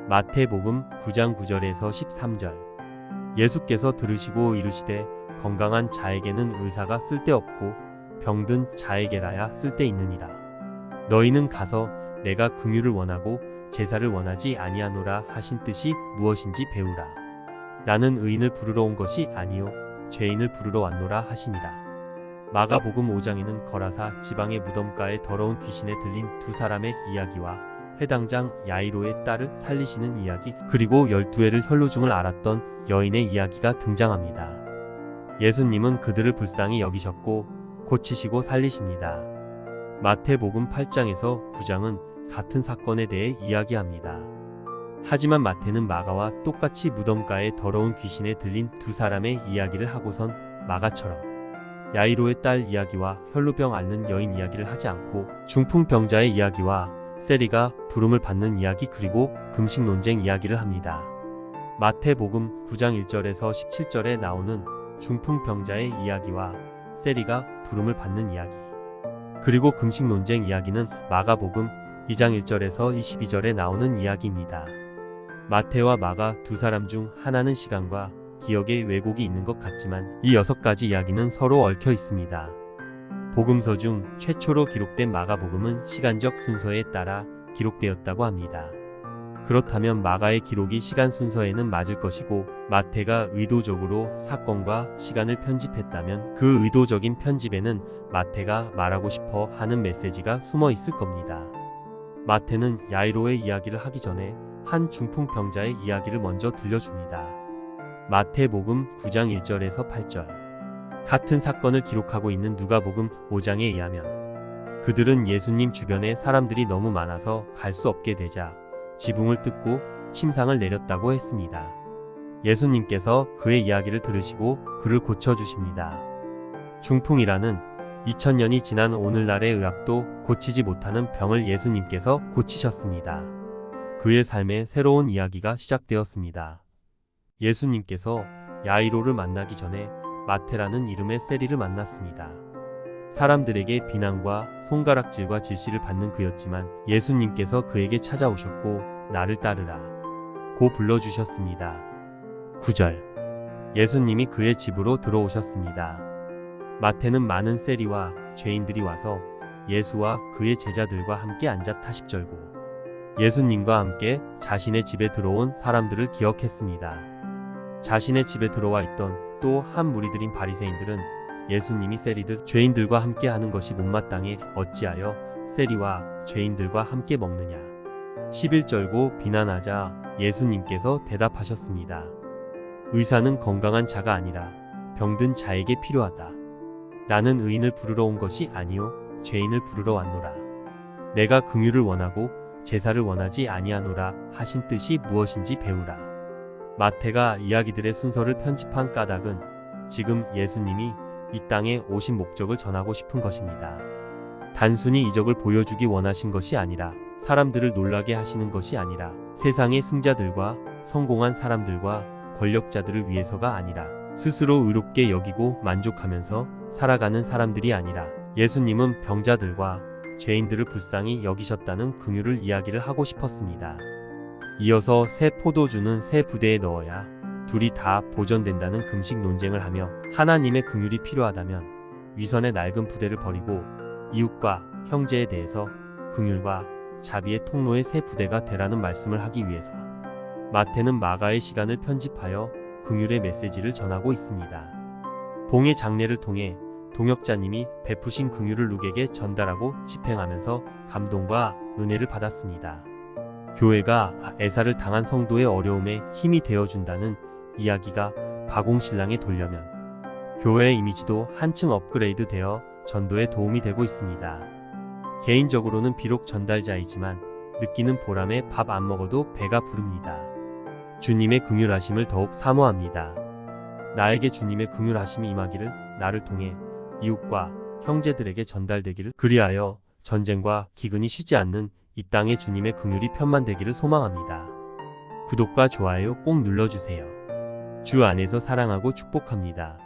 마태복음 9장 9절에서 13절. 예수께서 들으시고 이르시되 건강한 자에게는 의사가 쓸데없고 병든 자에게라야 쓸데있느니라. 너희는 가서 내가 긍휼을 원하고 제사를 원하지 아니하노라 하신 뜻이 무엇인지 배우라. 나는 의인을 부르러 온 것이 아니요 죄인을 부르러 왔노라 하시니라. 마가복음 5장에는 거라사 지방의 무덤가에 더러운 귀신에 들린 두 사람의 이야기와 회당장 야이로의 딸을 살리시는 이야기, 그리고 12해를 혈루증을 앓았던 여인의 이야기가 등장합니다. 예수님은 그들을 불쌍히 여기셨고 고치시고 살리십니다. 마태복음 8장에서 9장은 같은 사건에 대해 이야기합니다. 하지만 마태는 마가와 똑같이 무덤가에 더러운 귀신에 들린 두 사람의 이야기를 하고선 마가처럼 야이로의 딸 이야기와 혈루병 앓는 여인 이야기를 하지 않고 중풍병자의 이야기와 세리가 부름을 받는 이야기, 그리고 금식 논쟁 이야기를 합니다. 마태복음 9장 1절에서 17절에 나오는 중풍병자의 이야기와 세리가 부름을 받는 이야기, 그리고 금식 논쟁 이야기는 마가복음 2장 1절에서 22절에 나오는 이야기입니다. 마태와 마가 두 사람 중 하나는 시간과 기억에 왜곡이 있는 것 같지만 이 6가지 이야기는 서로 얽혀 있습니다. 복음서 중 최초로 기록된 마가복음은 시간적 순서에 따라 기록되었다고 합니다. 그렇다면 마가의 기록이 시간 순서에는 맞을 것이고 마태가 의도적으로 사건과 시간을 편집했다면 그 의도적인 편집에는 마태가 말하고 싶어 하는 메시지가 숨어 있을 겁니다. 마태는 야이로의 이야기를 하기 전에 한 중풍병자의 이야기를 먼저 들려줍니다. 마태복음 9장 1절에서 8절. 같은 사건을 기록하고 있는 누가복음 5장에 의하면 그들은 예수님 주변에 사람들이 너무 많아서 갈 수 없게 되자 지붕을 뜯고 침상을 내렸다고 했습니다. 예수님께서 그의 이야기를 들으시고 그를 고쳐주십니다. 중풍이라는 2000년이 지난 오늘날의 의학도 고치지 못하는 병을 예수님께서 고치셨습니다. 그의 삶에 새로운 이야기가 시작되었습니다. 예수님께서 야이로를 만나기 전에 마태라는 이름의 세리를 만났습니다. 사람들에게 비난과 손가락질과 질시를 받는 그였지만 예수님께서 그에게 찾아오셨고 나를 따르라 고 불러주셨습니다. 9절. 예수님이 그의 집으로 들어오셨습니다. 마태는 많은 세리와 죄인들이 와서 예수와 그의 제자들과 함께 앉아 타십절고 예수님과 함께 자신의 집에 들어온 사람들을 기억했습니다. 자신의 집에 들어와 있던 또 한 무리들인 바리새인들은 예수님이 세리들, 죄인들과 함께 하는 것이 못마땅해 어찌하여 세리와 죄인들과 함께 먹느냐 11절고 비난하자 예수님께서 대답하셨습니다. 의사는 건강한 자가 아니라 병든 자에게 필요하다. 나는 의인을 부르러 온 것이 아니요 죄인을 부르러 왔노라. 내가 긍휼을 원하고 제사를 원하지 아니하노라 하신 뜻이 무엇인지 배우라. 마태가 이야기들의 순서를 편집한 까닭은 지금 예수님이 이 땅에 오신 목적을 전하고 싶은 것입니다. 단순히 이적을 보여주기 원하신 것이 아니라 사람들을 놀라게 하시는 것이 아니라 세상의 승자들과 성공한 사람들과 권력자들을 위해서가 아니라 스스로 의롭게 여기고 만족하면서 살아가는 사람들이 아니라 예수님은 병자들과 죄인들을 불쌍히 여기셨다는 긍휼을 이야기를 하고 싶었습니다. 이어서 새 포도주는 새 부대에 넣어야 둘이 다 보존된다는 금식 논쟁을 하며 하나님의 긍휼이 필요하다면 위선의 낡은 부대를 버리고 이웃과 형제에 대해서 긍휼과 자비의 통로의 새 부대가 되라는 말씀을 하기 위해서 마태는 마가의 시간을 편집하여 긍휼의 메시지를 전하고 있습니다. 봉의 장례를 통해 동역자님이 베푸신 긍휼을 누구에게 전달하고 집행하면서 감동과 은혜를 받았습니다. 교회가 애사를 당한 성도의 어려움에 힘이 되어준다는 이야기가 바공신랑에 돌려면 교회의 이미지도 한층 업그레이드 되어 전도에 도움이 되고 있습니다. 개인적으로는 비록 전달자이지만 느끼는 보람에 밥 안 먹어도 배가 부릅니다. 주님의 긍휼하심을 더욱 사모합니다. 나에게 주님의 긍휼하심이 임하기를 나를 통해 이웃과 형제들에게 전달되기를, 그리하여 전쟁과 기근이 쉬지 않는 이 땅에 주님의 긍휼이 편만되기를 소망합니다. 구독과 좋아요 꼭 눌러주세요. 주 안에서 사랑하고 축복합니다.